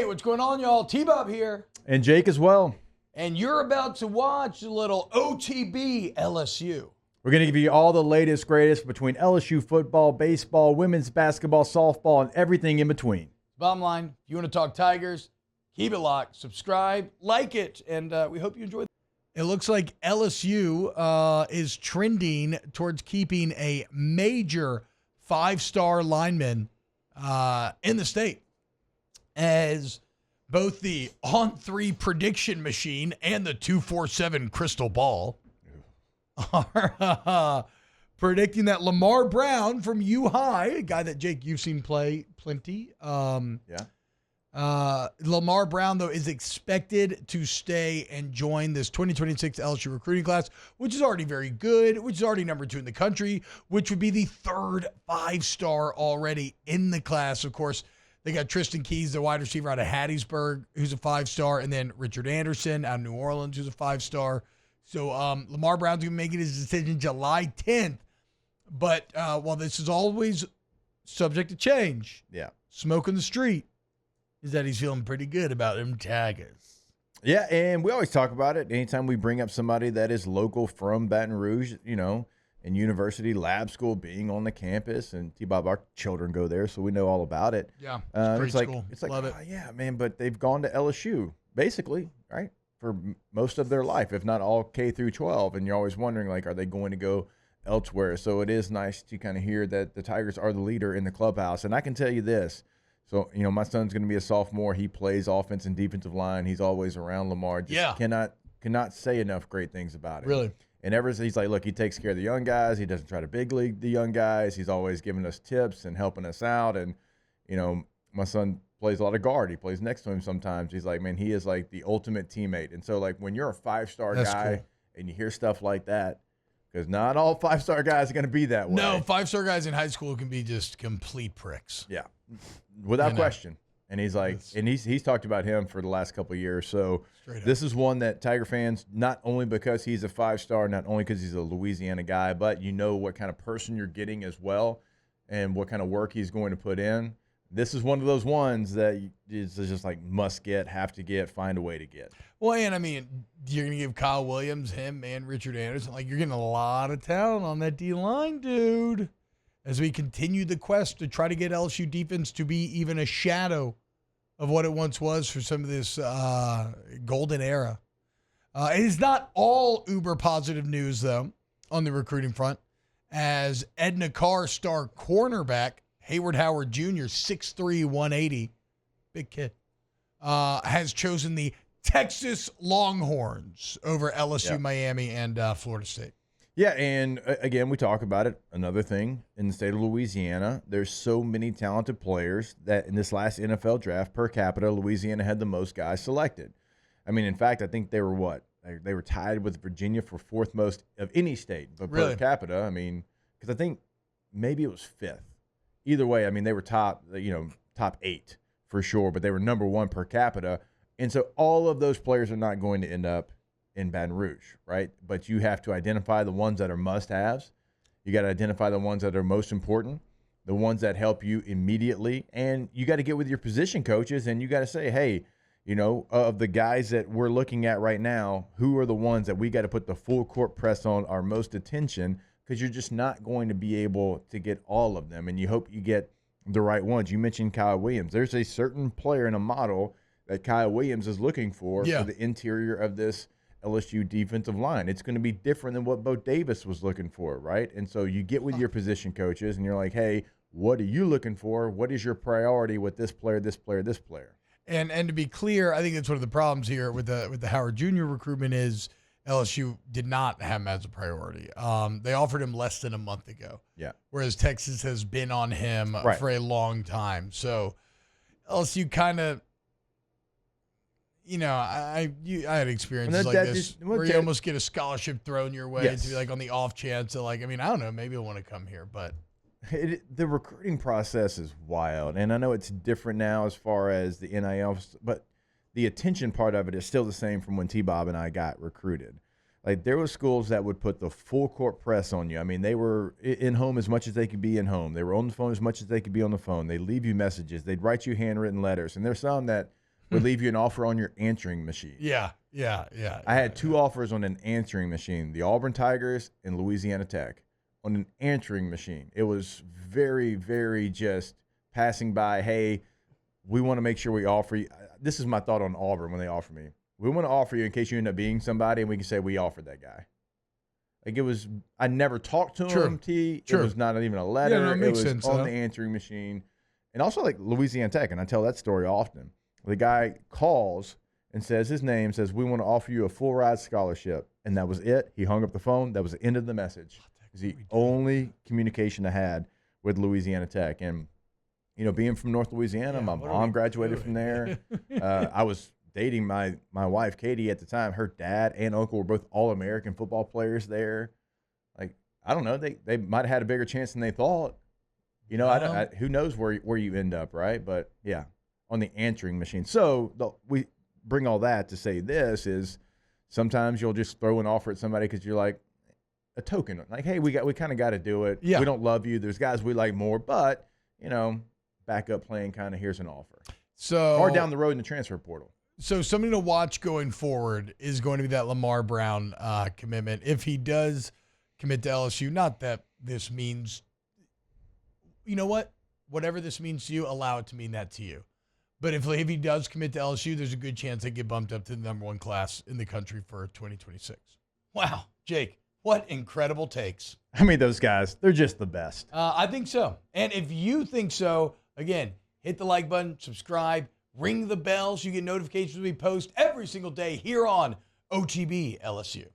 what's going on, y'all? T-Bob here. And Jake as well. And you're about to watch a little OTB LSU. We're going to give you all the latest, greatest between LSU football, baseball, women's basketball, softball, and everything in between. Bottom line, if you want to talk Tigers, keep it locked, subscribe, like it, and we hope you enjoy. It looks like LSU is trending towards keeping a major five-star lineman in the state, as both the on-3 prediction machine and the 247 crystal ball are predicting that Lamar Brown from U-High, a guy that, Jake, you've seen play plenty. Lamar Brown, though, is expected to stay and join this 2026 LSU recruiting class, which is already very good, which is already number 2 in the country, which would be the third five-star already in the class. Of course, they got Tristan Keys, the wide receiver out of Hattiesburg, who's a five-star, and then Richard Anderson out of New Orleans, who's a five-star. So Lamar Brown's going to be making his decision July 10th. But while this is always subject to change, smoke in the street is that he's feeling pretty good about them Tigers. Yeah, and we always talk about it. Anytime we bring up somebody that is local from Baton Rouge, you know, and university, lab school, being on the campus, and T-Bob, our children go there, so we know all about it. Yeah, it's great like, school. it's like, Love it. Yeah, man, but they've gone to LSU, basically, right, for most of their life, if not all K through 12, and you're always wondering, like, are they going to go elsewhere? So it is nice to kind of hear that the Tigers are the leader in the clubhouse, and I can tell you this. So, you know, my son's going to be a sophomore. He plays offense and defensive line. He's always around Lamar. Cannot say enough great things about him. Really? And he's like, look, he takes care of the young guys. He doesn't try to big league the young guys. He's always giving us tips and helping us out. And, you know, my son plays a lot of guard. He plays next to him sometimes. He's like, man, he is like the ultimate teammate. And so, like, when you're a five-star guy and you hear stuff like that, because not all five-star guys are going to be that way. No, five-star guys in high school can be just complete pricks. Yeah, without question. And he's like, and he's talked about him for the last couple of years. So this is one that Tiger fans, not only because he's a five-star, not only because he's a Louisiana guy, but you know what kind of person you're getting as well and what kind of work he's going to put in. This is one of those ones that is just like must get, have to get, find a way to get. Well, and I mean, you're going to give Kyle Williams, him, and Richard Anderson. Like, you're getting a lot of talent on that D-line, dude. As we continue the quest to try to get LSU defense to be even a shadow of what it once was for some of this golden era. It is not all uber positive news, though, on the recruiting front, as Edna Carr star cornerback Hayward Howard Jr., 6'3", 180, big kid, has chosen the Texas Longhorns over LSU, Miami, and Florida State. Yeah, and again, we talk about it. Another thing, in the state of Louisiana, there's so many talented players that in this last NFL draft, per capita, Louisiana had the most guys selected. I mean, in fact, I think they were what? They were tied with Virginia for fourth most of any state. But per capita, I mean, because I think maybe it was fifth. Either way, I mean, they were top 8 for sure, but they were number 1 per capita. And so all of those players are not going to end up in Baton Rouge, right? But you have to identify the ones that are must-haves. You got to identify the ones that are most important, the ones that help you immediately. And you got to get with your position coaches and you got to say, hey, you know, of the guys that we're looking at right now, who are the ones that we got to put the full court press on, our most attention, because you're just not going to be able to get all of them. And you hope you get the right ones. You mentioned Kyle Williams. There's a certain player in a model that Kyle Williams is looking for the interior of this LSU defensive line. It's going to be different than what Bo Davis was looking for, right? And so you get with your position coaches and you're like, hey, what are you looking for? What is your priority with this player, this player, this player? And to be clear, I think that's one of the problems here with the Howard Jr. recruitment is LSU did not have him as a priority. They offered him less than a month ago. Yeah. Whereas Texas has been on him for a long time. So LSU kind of, you know, I had experiences like this where you almost get a scholarship thrown your way to be like on the off chance that, like, I mean, I don't know, maybe I want to come here, but the recruiting process is wild. And I know it's different now as far as the NIL, but the attention part of it is still the same from when T-Bob and I got recruited. Like, there were schools that would put the full court press on you. I mean, they were in home as much as they could be in home. They were on the phone as much as they could be on the phone. They leave you messages. They'd write you handwritten letters. And there's some that would leave you an offer on your answering machine. Yeah. I had 2 offers on an answering machine, the Auburn Tigers and Louisiana Tech, on an answering machine. It was very, very just passing by, hey, we want to make sure we offer you. This is my thought on Auburn when they offer me. We want to offer you in case you end up being somebody, and we can say we offered that guy. Like it was, I never talked to him, T. It was not even a letter. Yeah, no, it makes was sense, on the answering machine. And also like Louisiana Tech, and I tell that story often. The guy calls and says his name, says, we want to offer you a full ride scholarship. And that was it. He hung up the phone. That was the end of the message. It was the only communication I had with Louisiana Tech. And, you know, being from North Louisiana, my mom graduated from there. I was dating my wife, Katie, at the time. Her dad and uncle were both All-American football players there. Like, I don't know. They might have had a bigger chance than they thought. You know, who knows where you end up, right? But, yeah, on the answering machine. So we bring all that to say this is sometimes you'll just throw an offer at somebody because you're like a token. Like, hey, we kind of got to do it. Yeah. We don't love you. There's guys we like more. But, you know, backup plan kind of here's an offer. So or down the road in the transfer portal. So something to watch going forward is going to be that Lamar Brown commitment. If he does commit to LSU, not that this means, you know what? Whatever this means to you, allow it to mean that to you. But if he does commit to LSU, there's a good chance they get bumped up to the #1 class in the country for 2026. Wow, Jake, what incredible takes. I mean, those guys, they're just the best. I think so. And if you think so, again, hit the like button, subscribe, ring the bell so you get notifications when we post every single day here on OTB LSU.